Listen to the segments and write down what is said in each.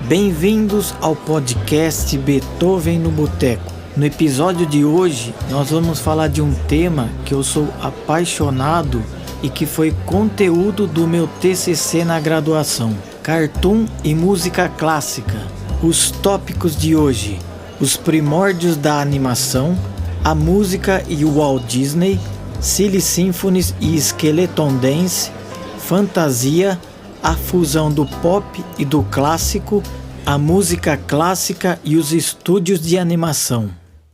Bem-vindos ao podcast Beethoven no Boteco. No episódio de hoje, nós vamos falar de um tema que eu sou apaixonado e que foi conteúdo do meu TCC na graduação: Cartoon e música clássica. Os tópicos de hoje: os primórdios da animação, a música e o Walt Disney, Silly Symphonies e Skeleton Dance, fantasia, a fusão do pop e do clássico, a música clássica e os estúdios de animação.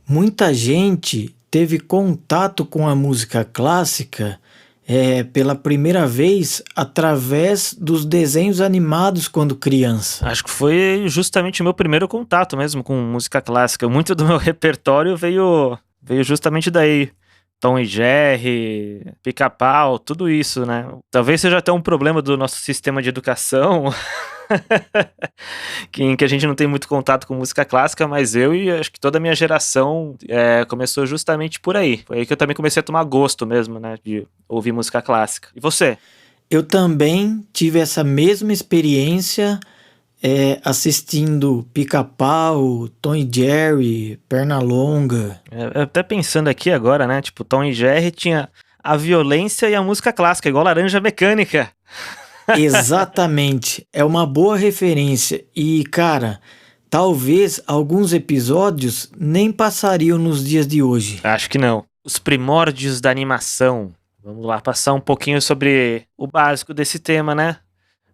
Muita gente teve contato com a música clássica pela primeira vez através dos desenhos animados quando criança. Acho que foi justamente o meu primeiro contato mesmo com música clássica. Muito do meu repertório veio justamente daí. Tom e Jerry, Pica-Pau, tudo isso, né? Talvez seja até um problema do nosso sistema de educação, em que a gente não tem muito contato com música clássica, mas eu e acho que toda a minha geração começou justamente por aí. Foi aí que eu também comecei a tomar gosto mesmo, né, de ouvir música clássica. E você? Eu também tive essa mesma experiência assistindo Pica-Pau, Tom e Jerry, Pernalonga. Até pensando aqui agora, né, tipo, Tom e Jerry tinha a violência e a música clássica, igual Laranja Mecânica. Exatamente, é uma boa referência e, cara, talvez alguns episódios nem passariam nos dias de hoje. Acho que não. Os primórdios da animação. Vamos lá, passar um pouquinho sobre o básico desse tema, né?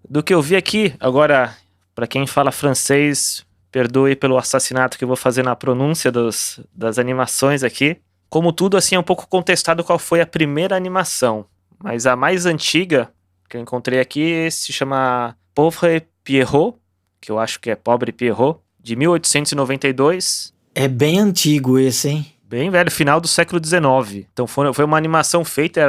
Do que eu vi aqui, agora, para quem fala francês, perdoe pelo assassinato que eu vou fazer na pronúncia das animações aqui. Como tudo, assim, é um pouco contestado qual foi a primeira animação, mas a mais antiga que eu encontrei aqui se chama Pauvre Pierrot, que eu acho que é Pobre Pierrot, de 1892. É bem antigo esse, hein? Bem velho, final do século XIX. Então foi uma animação feita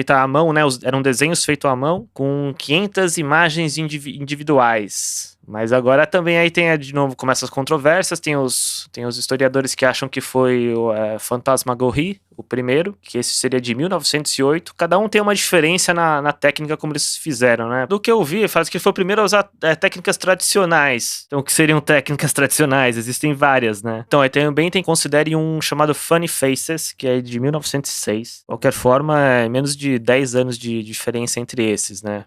à mão, né? Eram desenhos feitos à mão com 500 imagens individuais. Mas agora também aí tem, de novo, começa as controvérsias, tem os historiadores que acham que foi o Fantasmagorie, o primeiro, que esse seria de 1908. Cada um tem uma diferença na técnica como eles fizeram, né? Do que eu vi, faz que foi o primeiro a usar técnicas tradicionais. Então, o que seriam técnicas tradicionais? Existem várias, né? Então, aí também considere um chamado Funny Faces, que é de 1906. De qualquer forma, é menos de 10 anos de diferença entre esses, né?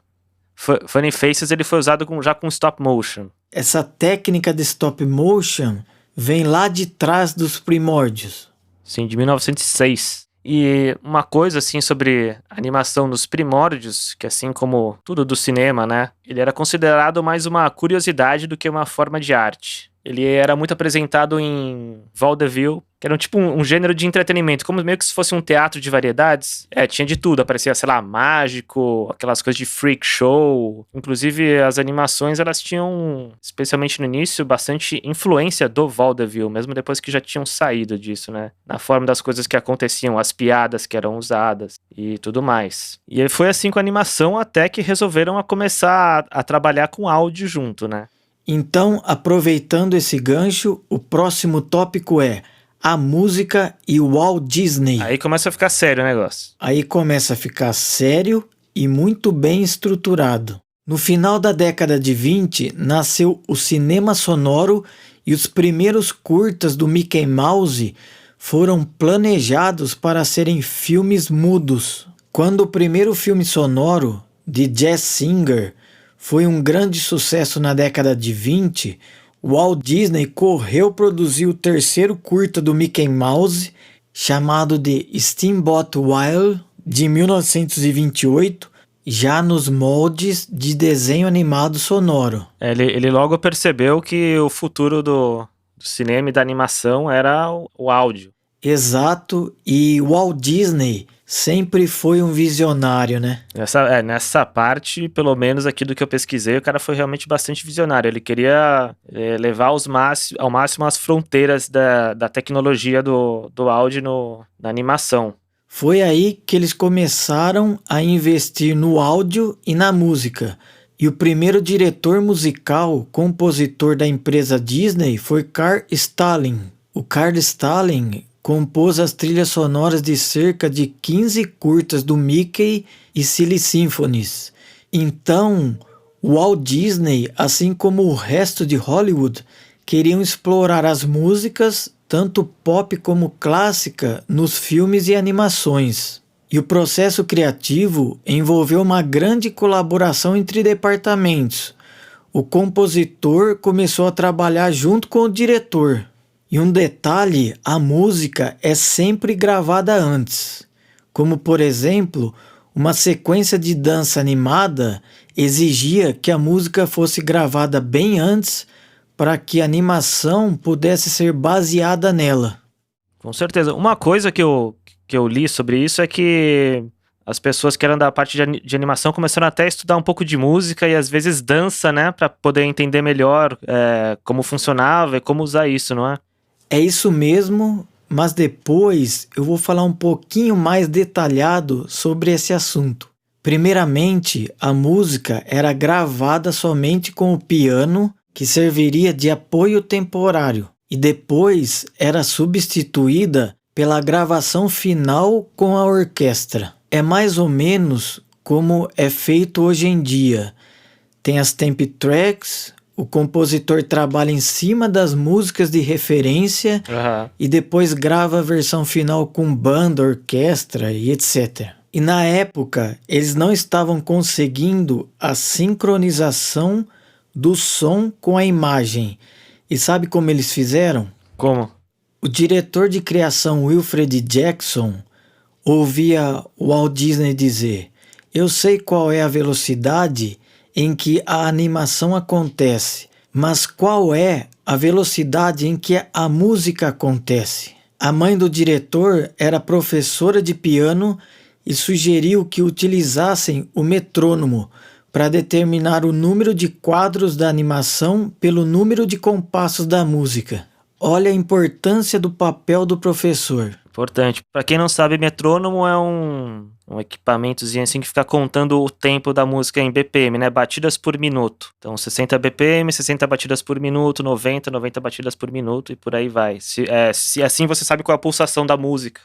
Funny Faces ele foi usado já com stop motion. Essa técnica de stop motion vem lá de trás dos primórdios. Sim, de 1906. E uma coisa assim sobre animação nos primórdios, que assim como tudo do cinema, né? Ele era considerado mais uma curiosidade do que uma forma de arte. Ele era muito apresentado em vaudeville, que era um gênero de entretenimento, como meio que se fosse um teatro de variedades. Tinha de tudo, aparecia, sei lá, mágico, aquelas coisas de freak show. Inclusive, as animações, elas tinham, especialmente no início, bastante influência do vaudeville, mesmo depois que já tinham saído disso, né? Na forma das coisas que aconteciam, as piadas que eram usadas e tudo mais. E foi assim com a animação até que resolveram começar a trabalhar com áudio junto, né? Então, aproveitando esse gancho, o próximo tópico é a música e o Walt Disney. Aí começa a ficar sério o negócio. Aí começa a ficar sério e muito bem estruturado. No final da década de 20, nasceu o cinema sonoro e os primeiros curtas do Mickey Mouse foram planejados para serem filmes mudos. Quando o primeiro filme sonoro, de Jazz Singer, foi um grande sucesso na década de 20, Walt Disney correu produzir o terceiro curta do Mickey Mouse, chamado de Steamboat Willie, de 1928, já nos moldes de desenho animado sonoro. Ele logo percebeu que o futuro do cinema e da animação era o áudio. Exato, e Walt Disney sempre foi um visionário, né? Nessa parte, pelo menos aqui do que eu pesquisei, o cara foi realmente bastante visionário. Ele queria levar ao máximo as fronteiras da tecnologia do áudio na animação. Foi aí que eles começaram a investir no áudio e na música. E o primeiro diretor musical, compositor da empresa Disney foi Carl Stalling. O Carl Stalling compôs as trilhas sonoras de cerca de 15 curtas do Mickey e Silly Symphonies. Então, Walt Disney, assim como o resto de Hollywood, queriam explorar as músicas, tanto pop como clássica, nos filmes e animações. E o processo criativo envolveu uma grande colaboração entre departamentos. O compositor começou a trabalhar junto com o diretor. E um detalhe, a música é sempre gravada antes. Como, por exemplo, uma sequência de dança animada exigia que a música fosse gravada bem antes para que a animação pudesse ser baseada nela. Com certeza. Uma coisa que eu li sobre isso é que as pessoas que eram da parte de animação começaram até a estudar um pouco de música e às vezes dança, né? Para poder entender melhor como funcionava e como usar isso, não é? É isso mesmo, mas depois eu vou falar um pouquinho mais detalhado sobre esse assunto. Primeiramente, a música era gravada somente com o piano, que serviria de apoio temporário, e depois era substituída pela gravação final com a orquestra. É mais ou menos como é feito hoje em dia. Tem as temp tracks, o compositor trabalha em cima das músicas de referência e depois grava a versão final com banda, orquestra e etc. E na época, eles não estavam conseguindo a sincronização do som com a imagem. E sabe como eles fizeram? Como? O diretor de criação Wilfred Jackson ouvia o Walt Disney dizer: "Eu sei qual é a velocidade em que a animação acontece, mas qual é a velocidade em que a música acontece?" A mãe do diretor era professora de piano e sugeriu que utilizassem o metrônomo para determinar o número de quadros da animação pelo número de compassos da música. Olha a importância do papel do professor. Importante. Para quem não sabe, metrônomo é um equipamentozinho assim que fica contando o tempo da música em BPM, né? Batidas por minuto. Então, 60 BPM, 60 batidas por minuto, 90 batidas por minuto e por aí vai. Se assim você sabe qual é a pulsação da música.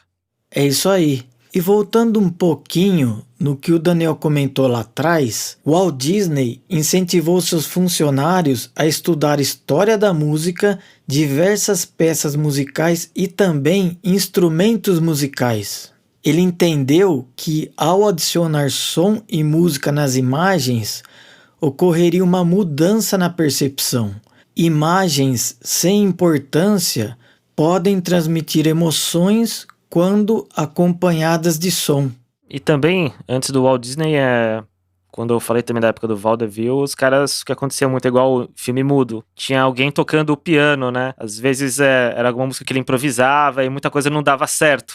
É isso aí. E voltando um pouquinho no que o Daniel comentou lá atrás, o Walt Disney incentivou seus funcionários a estudar história da música, diversas peças musicais e também instrumentos musicais. Ele entendeu que ao adicionar som e música nas imagens, ocorreria uma mudança na percepção. Imagens sem importância podem transmitir emoções quando acompanhadas de som. E também, antes do Walt Disney, quando eu falei também da época do Vaudeville, os caras, o que acontecia muito, igual filme mudo, tinha alguém tocando o piano, né? Às vezes era alguma música que ele improvisava e muita coisa não dava certo.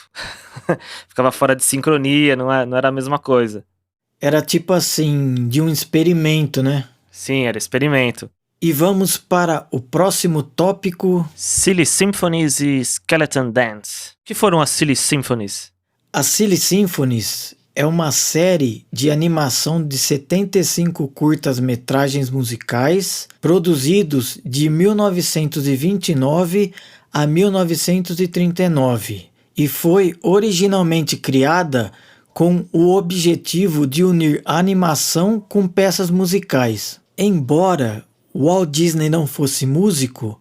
Ficava fora de sincronia, não era a mesma coisa. Era tipo assim, de um experimento, né? Sim, era experimento. E vamos para o próximo tópico. Silly Symphonies e Skeleton Dance. O que foram as Silly Symphonies? As Silly Symphonies é uma série de animação de 75 curtas-metragens musicais produzidos de 1929 a 1939 e foi originalmente criada com o objetivo de unir animação com peças musicais. Embora Walt Disney não fosse músico,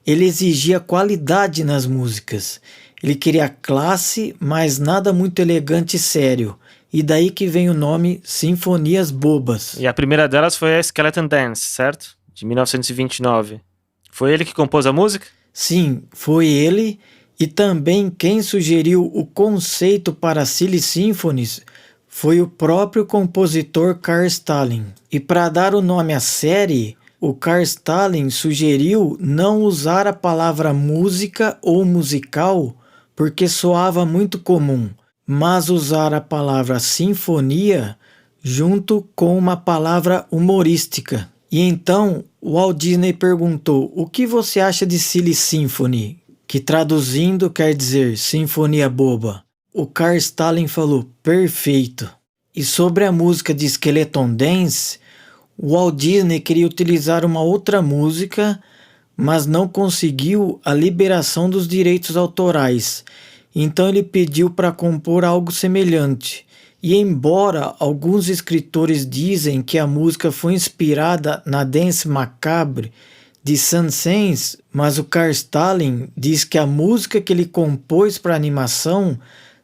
ele exigia qualidade nas músicas. Ele queria classe, mas nada muito elegante e sério. E daí que vem o nome Sinfonias Bobas. E a primeira delas foi a Skeleton Dance, certo? De 1929. Foi ele que compôs a música? Sim, foi ele. E também quem sugeriu o conceito para Silly Symphonies foi o próprio compositor Carl Stalling. E para dar o nome à série, o Carl Stalling sugeriu não usar a palavra música ou musical porque soava muito comum, mas usar a palavra sinfonia junto com uma palavra humorística. E então Walt Disney perguntou: "O que você acha de Silly Symphony?", que traduzindo quer dizer sinfonia boba. O Carl Stalling falou: "Perfeito". E sobre a música de Skeleton Dance, o Walt Disney queria utilizar uma outra música, mas não conseguiu a liberação dos direitos autorais. Então ele pediu para compor algo semelhante. E embora alguns escritores dizem que a música foi inspirada na Danse Macabre de Saint-Saëns, mas o Carl Stalling diz que a música que ele compôs para animação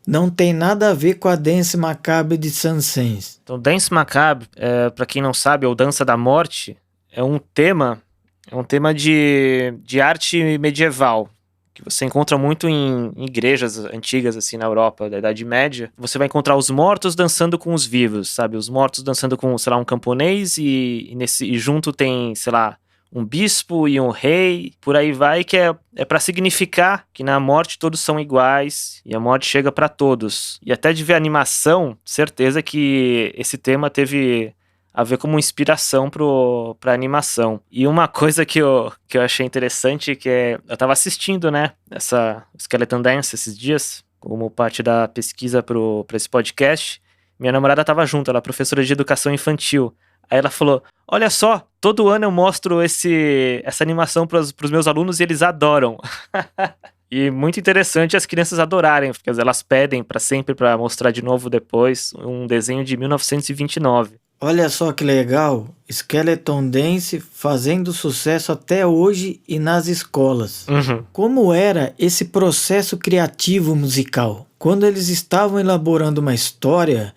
não tem nada a ver com a Danse Macabre de Saint-Saëns. Então, Danse Macabre, para quem não sabe, ou Dança da Morte, é um tema de arte medieval, que você encontra muito em igrejas antigas, assim, na Europa, da Idade Média. Você vai encontrar os mortos dançando com os vivos, sabe? Os mortos dançando com, sei lá, um camponês e junto tem, sei lá, um bispo e um rei, por aí vai, que é para significar que na morte todos são iguais e a morte chega para todos. E até de ver a animação, certeza que esse tema teve a ver como inspiração pra animação. E uma coisa que eu achei interessante, eu tava assistindo, né, essa Skeleton Dance esses dias, como parte da pesquisa pra esse podcast. Minha namorada tava junto, ela é professora de educação infantil. Aí ela falou, olha só, todo ano eu mostro essa animação pros meus alunos e eles adoram. E muito interessante as crianças adorarem, porque elas pedem para sempre para mostrar de novo depois um desenho de 1929. Olha só que legal, Skeleton Dance fazendo sucesso até hoje e nas escolas. Uhum. Como era esse processo criativo musical? Quando eles estavam elaborando uma história,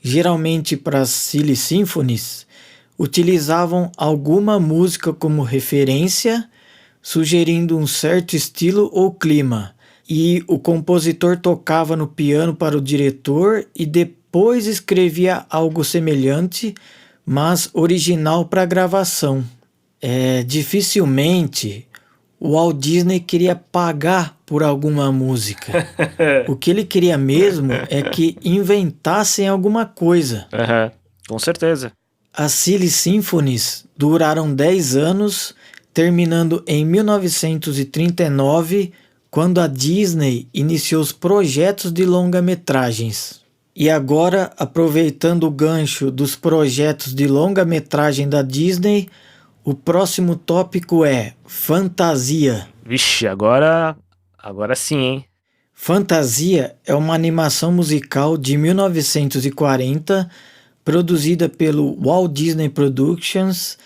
geralmente para as Silly Symphonies, utilizavam alguma música como referência, sugerindo um certo estilo ou clima, e o compositor tocava no piano para o diretor e depois escrevia algo semelhante, mas original para a gravação. Dificilmente o Walt Disney queria pagar por alguma música. O que ele queria mesmo é que inventassem alguma coisa. Uhum. Com certeza. As Silly Symphonies duraram 10 anos, terminando em 1939, quando a Disney iniciou os projetos de longa-metragens. E agora, aproveitando o gancho dos projetos de longa-metragem da Disney, o próximo tópico é Fantasia. Vixe, agora sim, hein? Fantasia é uma animação musical de 1940, produzida pelo Walt Disney Productions,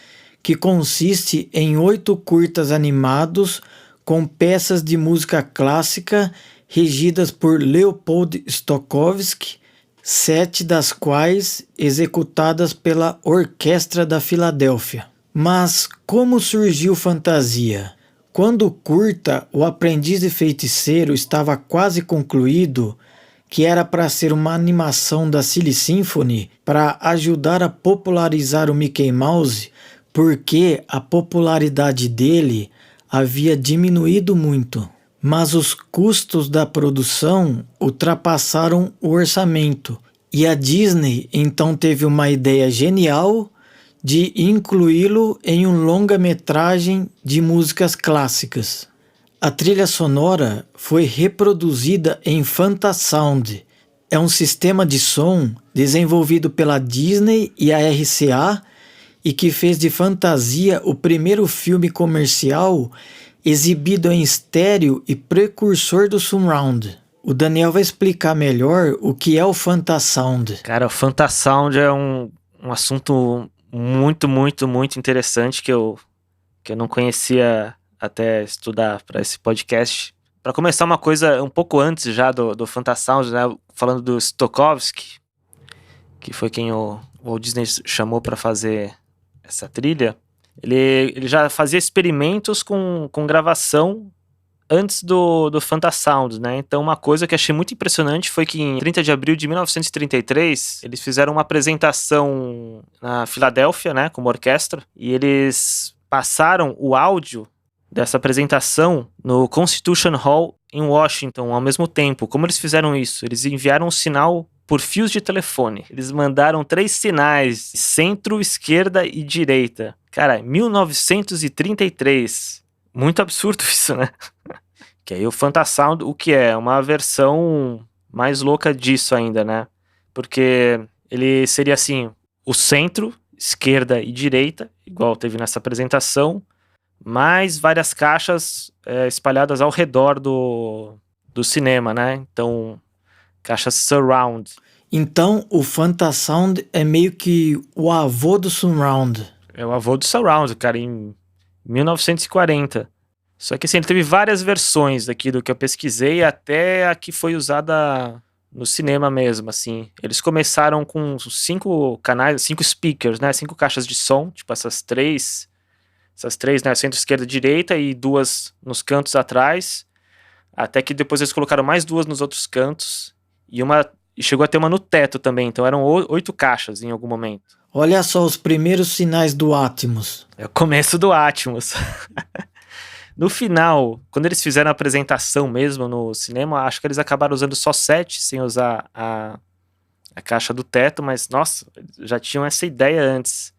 que consiste em 8 curtas animados com peças de música clássica regidas por Leopold Stokowski, 7 das quais executadas pela Orquestra da Filadélfia. Mas como surgiu Fantasia? Quando o curta O Aprendiz de Feiticeiro estava quase concluído, que era para ser uma animação da Silly Symphony para ajudar a popularizar o Mickey Mouse, porque a popularidade dele havia diminuído muito. Mas os custos da produção ultrapassaram o orçamento, e a Disney então teve uma ideia genial de incluí-lo em um longa-metragem de músicas clássicas. A trilha sonora foi reproduzida em Fantasound. É um sistema de som desenvolvido pela Disney e a RCA e que fez de Fantasia o primeiro filme comercial exibido em estéreo e precursor do surround. O Daniel vai explicar melhor o que é o Fantasound. Cara, o Fantasound é um assunto muito, muito, muito interessante que eu não conhecia até estudar para esse podcast. Para começar, uma coisa um pouco antes já do Fantasound, né? Falando do Stokowski, que foi quem o Walt Disney chamou para fazer essa trilha. Ele já fazia experimentos com gravação antes do Fantasound, né? Então, uma coisa que achei muito impressionante foi que em 30 de abril de 1933, eles fizeram uma apresentação na Filadélfia, né, como orquestra, e eles passaram o áudio dessa apresentação no Constitution Hall em Washington ao mesmo tempo. Como eles fizeram isso? Eles enviaram um sinal por fios de telefone. Eles mandaram 3 sinais, centro, esquerda e direita. Cara, 1933. Muito absurdo isso, né? Que aí o Fantasound, o que é? Uma versão mais louca disso ainda, né? Porque ele seria assim, o centro, esquerda e direita, igual teve nessa apresentação, mais várias caixas espalhadas ao redor do cinema, né? Então, caixas surround. Então o Fantasound é meio que o avô do Surround. É o avô do Surround, cara, em 1940. Só que assim, ele teve várias versões aqui do que eu pesquisei, até a que foi usada no cinema mesmo, assim. Eles começaram com 5 canais, 5 speakers, né? 5 caixas de som, tipo essas três, né? Centro, esquerda e direita, e 2 nos cantos atrás. Até que depois eles colocaram mais 2 nos outros cantos. E chegou a ter uma no teto também, então eram 8 caixas em algum momento. Olha só os primeiros sinais do Atmos. É o começo do Atmos. No final, quando eles fizeram a apresentação mesmo no cinema, acho que eles acabaram usando só 7, sem usar a caixa do teto, mas, nossa, já tinham essa ideia antes.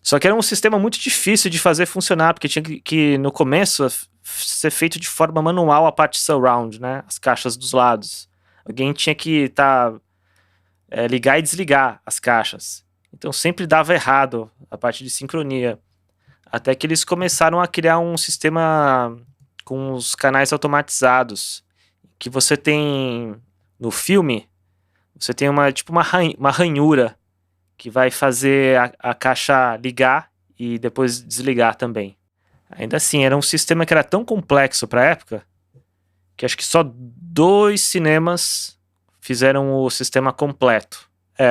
Só que era um sistema muito difícil de fazer funcionar, porque tinha que no começo, ser feito de forma manual a parte surround, né? As caixas dos lados. Alguém tinha que ligar e desligar as caixas. Então sempre dava errado a parte de sincronia. Até que eles começaram a criar um sistema com os canais automatizados. Que você tem no filme, você tem uma ranhura que vai fazer a caixa ligar e depois desligar também. Ainda assim, era um sistema que era tão complexo para a época que acho que só 2 cinemas fizeram o sistema completo.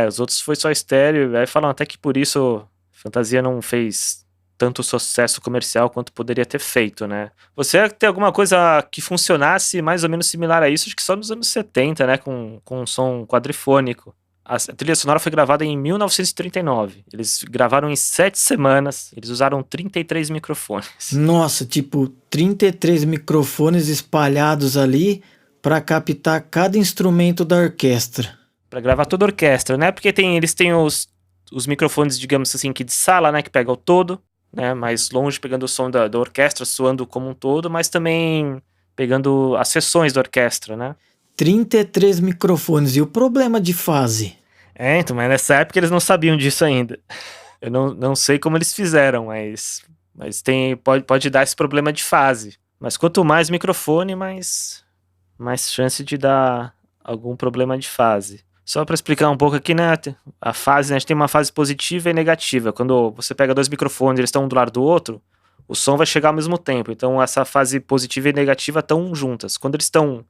Os outros foi só estéreo, aí falam até que por isso Fantasia não fez tanto sucesso comercial quanto poderia ter feito, né? Você tem alguma coisa que funcionasse mais ou menos similar a isso, acho que só nos anos 70, né? Com um som quadrifônico. A trilha sonora foi gravada em 1939. Eles gravaram em 7 semanas. Eles usaram 33 microfones. Nossa, tipo 33 microfones espalhados ali para captar cada instrumento da orquestra. Para gravar toda a orquestra, né? Porque eles têm os microfones, digamos assim, que de sala, né? Que pega o todo, né? Mais longe, pegando o som da orquestra, soando como um todo, mas também pegando as seções da orquestra, né? 33 microfones. E o problema de fase? Então, mas nessa época eles não sabiam disso ainda. Eu não sei como eles fizeram, mas pode dar esse problema de fase. Mas quanto mais microfone, mais chance de dar algum problema de fase. Só para explicar um pouco aqui, né? A fase, né, a gente tem uma fase positiva e negativa. Quando você pega 2 microfones, eles estão um do lado do outro, o som vai chegar ao mesmo tempo. Então essa fase positiva e negativa estão juntas. Quando eles estão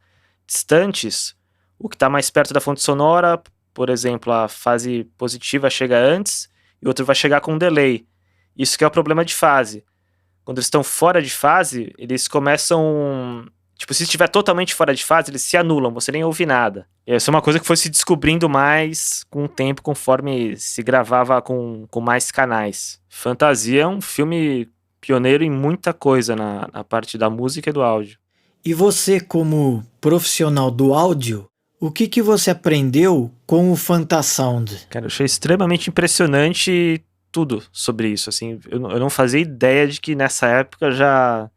distantes, o que está mais perto da fonte sonora, por exemplo, a fase positiva chega antes e o outro vai chegar com um delay. Isso que é o problema de fase. Quando eles estão fora de fase, eles começam... Tipo, se estiver totalmente fora de fase, eles se anulam, você nem ouve nada. E essa é uma coisa que foi se descobrindo mais com o tempo, conforme se gravava com mais canais. Fantasia é um filme pioneiro em muita coisa na parte da música e do áudio. E você, como profissional do áudio, o que você aprendeu com o Fantasound? Cara, eu achei extremamente impressionante tudo sobre isso, assim. Eu não fazia ideia de que nessa época já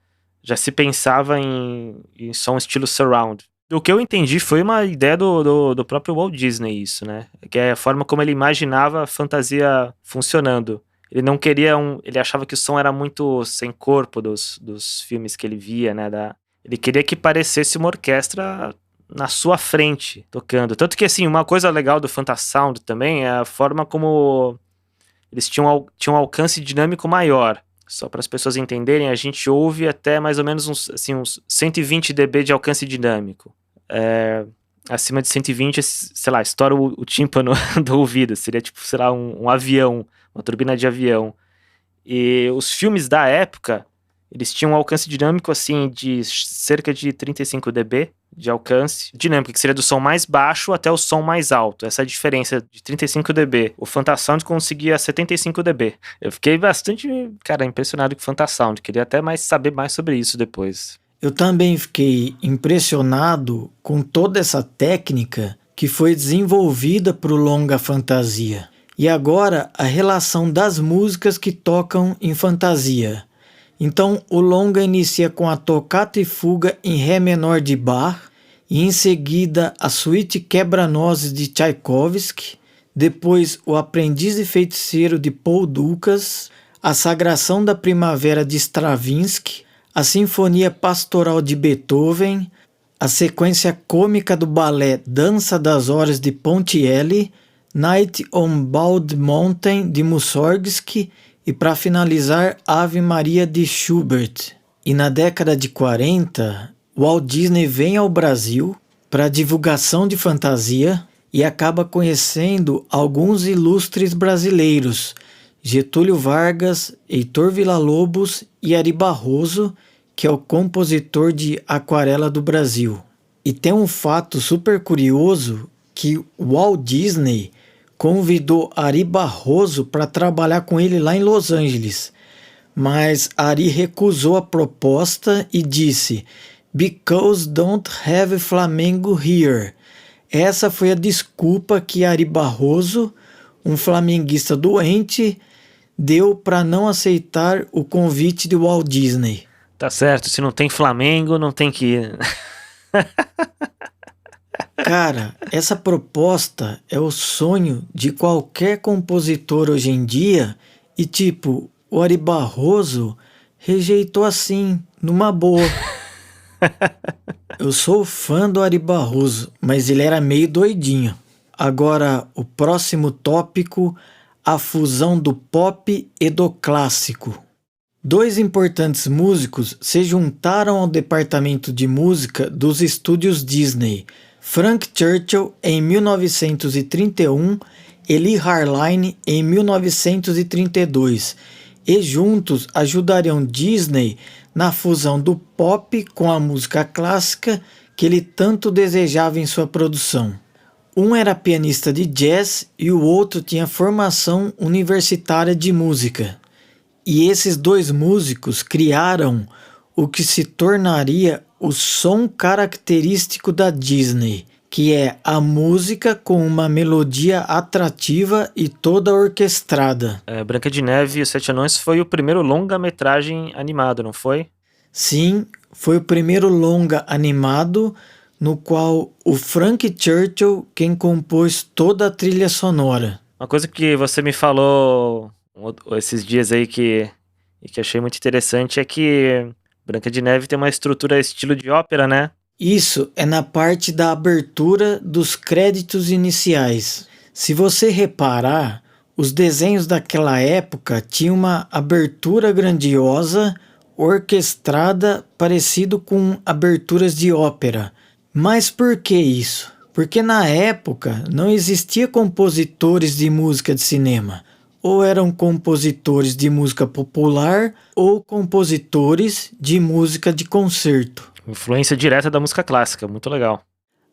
se pensava em som estilo surround. O que eu entendi foi uma ideia do próprio Walt Disney, isso, né? Que é a forma como ele imaginava a fantasia funcionando. Ele não queria ele achava que o som era muito sem corpo dos filmes que ele via, né? Ele queria que parecesse uma orquestra na sua frente, tocando. Tanto que, assim, uma coisa legal do Fantasound também é a forma como eles tinham um alcance dinâmico maior. Só para as pessoas entenderem, a gente ouve até mais ou menos uns 120 dB de alcance dinâmico. Acima de 120, sei lá, estoura o tímpano do ouvido. Seria tipo, sei lá, um avião, uma turbina de avião. E os filmes da época, eles tinham um alcance dinâmico, assim, de cerca de 35 dB de alcance dinâmico, que seria do som mais baixo até o som mais alto. Essa é a diferença de 35 dB. O Fantasound conseguia 75 dB. Eu fiquei bastante, cara, impressionado com o Fantasound. Queria até saber mais sobre isso depois. Eu também fiquei impressionado com toda essa técnica que foi desenvolvida para o longa Fantasia. E agora a relação das músicas que tocam em Fantasia. Então o longa inicia com a Toccata e Fuga em Ré menor de Bach, e em seguida a Suíte Quebra-Nozes de Tchaikovsky, depois o Aprendiz e Feiticeiro de Paul Dukas, a Sagração da Primavera de Stravinsky, a Sinfonia Pastoral de Beethoven, a sequência cômica do balé Dança das Horas de Ponchielli, Night on Bald Mountain de Mussorgsky e, para finalizar, Ave Maria de Schubert. E na década de 40, Walt Disney vem ao Brasil para divulgação de fantasia e acaba conhecendo alguns ilustres brasileiros, Getúlio Vargas, Heitor Villa-Lobos e Ari Barroso, que é o compositor de Aquarela do Brasil. E tem um fato super curioso que Walt Disney convidou Ari Barroso para trabalhar com ele lá em Los Angeles, mas Ari recusou a proposta e disse "Because don't have Flamengo here". Essa foi a desculpa que Ari Barroso, um flamenguista doente, deu para não aceitar o convite de Walt Disney. Tá certo, se não tem Flamengo, não tem que ir. Cara, essa proposta é o sonho de qualquer compositor hoje em dia e tipo, o Ari Barroso rejeitou assim, numa boa. Eu sou fã do Ari Barroso, mas ele era meio doidinho. Agora, o próximo tópico, a fusão do pop e do clássico. Dois importantes músicos se juntaram ao departamento de música dos estúdios Disney, Frank Churchill em 1931 e Lee Harline em 1932, e juntos ajudariam Disney na fusão do pop com a música clássica que ele tanto desejava em sua produção. Um era pianista de jazz e o outro tinha formação universitária de música. E esses dois músicos criaram o que se tornaria o som característico da Disney, que é a música com uma melodia atrativa e toda orquestrada. Branca de Neve e os Sete Anões foi o primeiro longa-metragem animado, não foi? Sim, foi o primeiro longa animado no qual o Frank Churchill quem compôs toda a trilha sonora. Uma coisa que você me falou esses dias aí que achei muito interessante é que Branca de Neve tem uma estrutura estilo de ópera, né? Isso é na parte da abertura dos créditos iniciais. Se você reparar, os desenhos daquela época tinham uma abertura grandiosa, orquestrada, parecido com aberturas de ópera. Mas por que isso? Porque na época não existia compositores de música de cinema. Ou eram compositores de música popular ou compositores de música de concerto. Influência direta da música clássica, muito legal.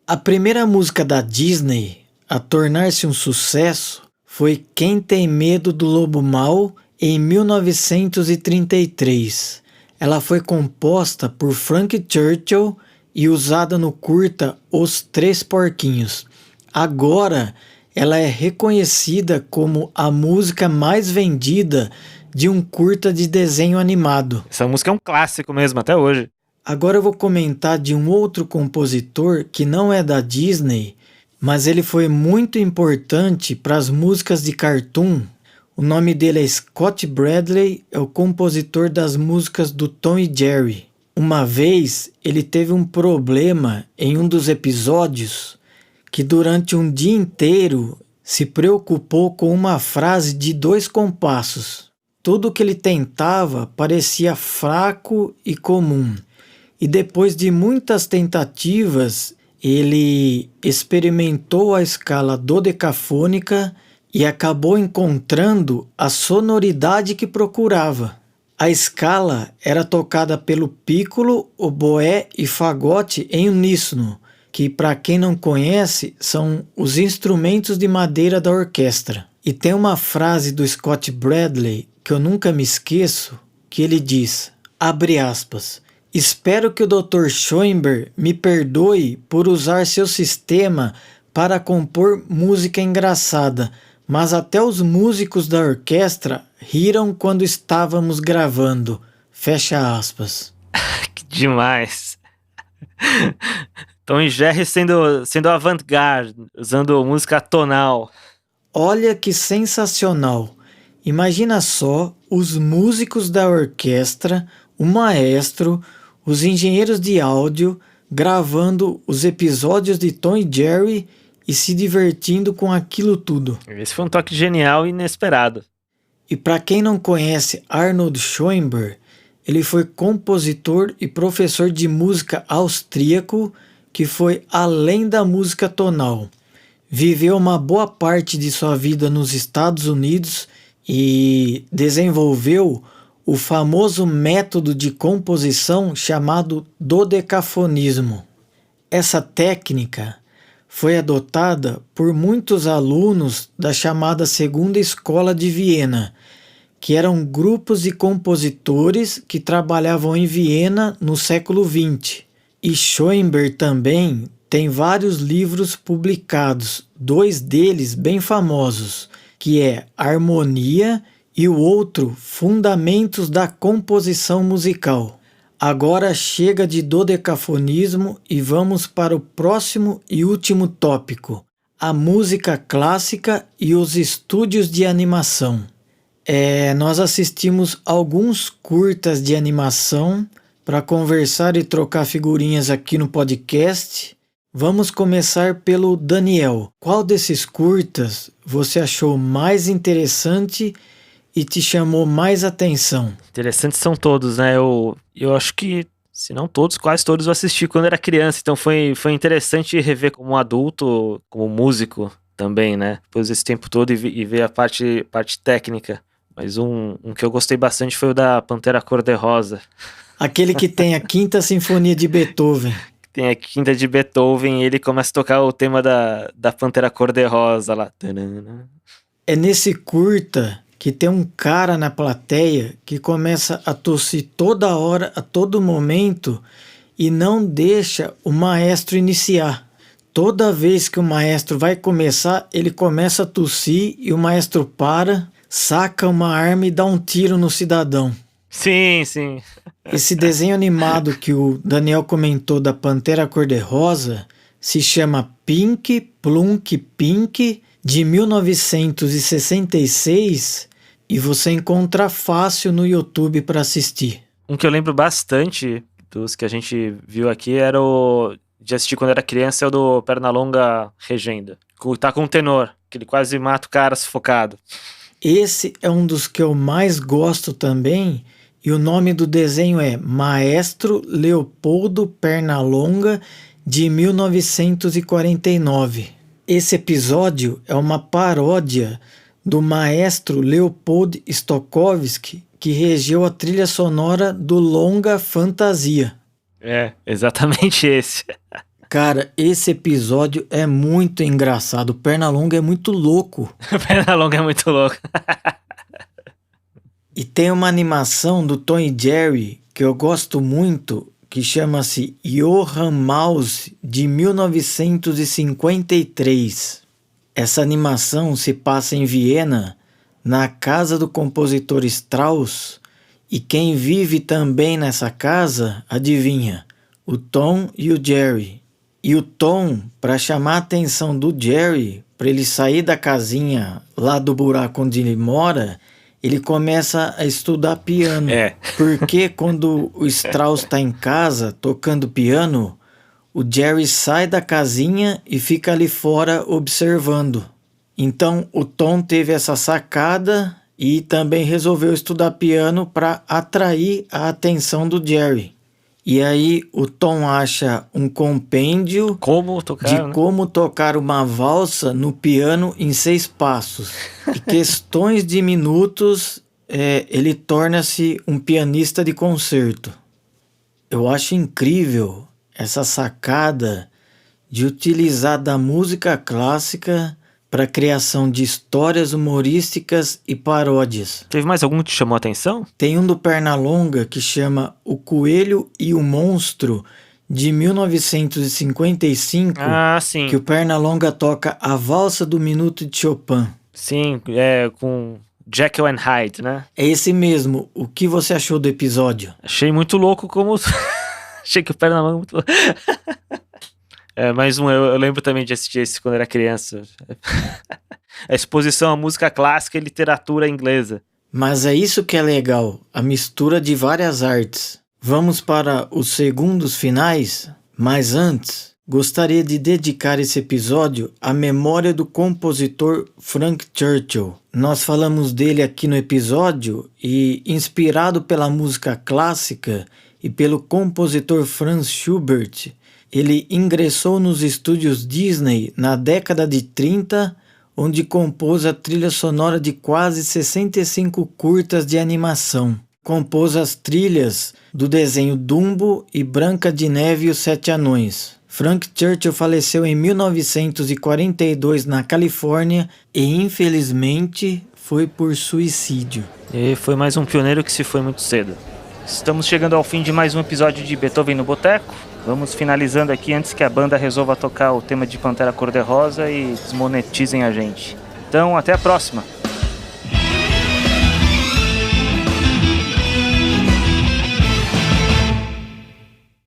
A primeira música da Disney a tornar-se um sucesso foi Quem Tem Medo do Lobo Mau, em 1933. Ela foi composta por Frank Churchill e usada no curta Os Três Porquinhos. Agora, ela é reconhecida como a música mais vendida de um curta de desenho animado. Essa música é um clássico mesmo, até hoje. Agora eu vou comentar de um outro compositor que não é da Disney, mas ele foi muito importante para as músicas de cartoon. O nome dele é Scott Bradley, é o compositor das músicas do Tom e Jerry. Uma vez ele teve um problema em um dos episódios que durante um dia inteiro se preocupou com uma frase de 2 compassos. Tudo que ele tentava parecia fraco e comum. E depois de muitas tentativas, ele experimentou a escala dodecafônica e acabou encontrando a sonoridade que procurava. A escala era tocada pelo pícolo, oboé e fagote em uníssono, que, para quem não conhece, são os instrumentos de madeira da orquestra. E tem uma frase do Scott Bradley que eu nunca me esqueço, que ele diz, abre aspas, espero que o Dr. Schoenberg me perdoe por usar seu sistema para compor música engraçada, mas até os músicos da orquestra riram quando estávamos gravando. Fecha aspas. Que demais. Tom e Jerry sendo avant-garde, usando música tonal. Olha que sensacional. Imagina só os músicos da orquestra, o maestro, os engenheiros de áudio, gravando os episódios de Tom e Jerry e se divertindo com aquilo tudo. Esse foi um toque genial e inesperado. E para quem não conhece Arnold Schoenberg, ele foi compositor e professor de música austríaco que foi além da música tonal. Viveu uma boa parte de sua vida nos Estados Unidos e desenvolveu o famoso método de composição chamado dodecafonismo. Essa técnica foi adotada por muitos alunos da chamada Segunda Escola de Viena, que eram grupos de compositores que trabalhavam em Viena no século XX. E Schoenberg também tem vários livros publicados, 2 deles bem famosos, que é Harmonia e o outro Fundamentos da Composição Musical. Agora chega de dodecafonismo e vamos para o próximo e último tópico, a música clássica e os estúdios de animação. Nós assistimos alguns curtas de animação para conversar e trocar figurinhas aqui no podcast. Vamos começar pelo Daniel. Qual desses curtas você achou mais interessante e te chamou mais atenção? Interessantes são todos, né? Eu acho que, se não todos, quase todos eu assisti quando era criança. Então foi interessante rever como adulto, como músico também, né? Depois desse tempo todo e ver a parte técnica. Mas um que eu gostei bastante foi o da Pantera Cor-de-Rosa. Aquele que tem a Quinta Sinfonia de Beethoven. Tem a Quinta de Beethoven e ele começa a tocar o tema da Pantera Cor-de-Rosa lá. É nesse curta que tem um cara na plateia que começa a tossir toda hora, a todo momento, e não deixa o maestro iniciar. Toda vez que o maestro vai começar, ele começa a tossir e o maestro para, saca uma arma e dá um tiro no cidadão. Sim, sim. Esse desenho animado que o Daniel comentou da Pantera Cor-de-Rosa se chama Pink Plunk Pink, de 1966, e você encontra fácil no YouTube para assistir. Um que eu lembro bastante dos que a gente viu aqui era de assistir quando era criança, é o do Pernalonga Regenda. Tá com um tenor, que ele quase mata o cara sufocado. Esse é um dos que eu mais gosto também, e o nome do desenho é Maestro Leopoldo Pernalonga, de 1949. Esse episódio é uma paródia do maestro Leopold Stokowski, que regeu a trilha sonora do longa Fantasia. É, exatamente esse. Cara, esse episódio é muito engraçado. O Pernalonga é muito louco. O Pernalonga é muito louco. E tem uma animação do Tom e Jerry que eu gosto muito, que chama-se Johann Mouse, de 1953. Essa animação se passa em Viena, na casa do compositor Strauss, e quem vive também nessa casa, adivinha? O Tom e o Jerry. E o Tom, para chamar a atenção do Jerry, para ele sair da casinha lá do buraco onde ele mora, ele começa a estudar piano. Porque quando o Strauss está em casa tocando piano, o Jerry sai da casinha e fica ali fora observando. Então o Tom teve essa sacada e também resolveu estudar piano para atrair a atenção do Jerry. E aí o Tom acha um compêndio de como tocar uma valsa no piano em 6 passos. E questões de minutos ele torna-se um pianista de concerto. Eu acho incrível essa sacada de utilizar da música clássica para a criação de histórias humorísticas e paródias. Teve mais algum que te chamou a atenção? Tem um do Pernalonga que chama O Coelho e o Monstro, de 1955, sim. Que o Pernalonga toca a valsa do Minuto de Chopin. Sim, com Jekyll and Hyde, né? É esse mesmo. O que você achou do episódio? Achei muito louco como... Achei que o Pernalonga muito louco. Mais um, eu lembro também de assistir esse quando era criança. A exposição à música clássica e literatura inglesa. Mas é isso que é legal, a mistura de várias artes. Vamos para os segundos finais? Mas antes, gostaria de dedicar esse episódio à memória do compositor Frank Churchill. Nós falamos dele aqui no episódio e, inspirado pela música clássica e pelo compositor Franz Schubert, ele ingressou nos estúdios Disney na década de 30, onde compôs a trilha sonora de quase 65 curtas de animação. Compôs as trilhas do desenho Dumbo e Branca de Neve e os Sete Anões. Frank Churchill faleceu em 1942 na Califórnia e, infelizmente, foi por suicídio. E foi mais um pioneiro que se foi muito cedo. Estamos chegando ao fim de mais um episódio de Beethoven no Boteco. Vamos finalizando aqui antes que a banda resolva tocar o tema de Pantera Cor-de-Rosa e desmonetizem a gente. Então, até a próxima!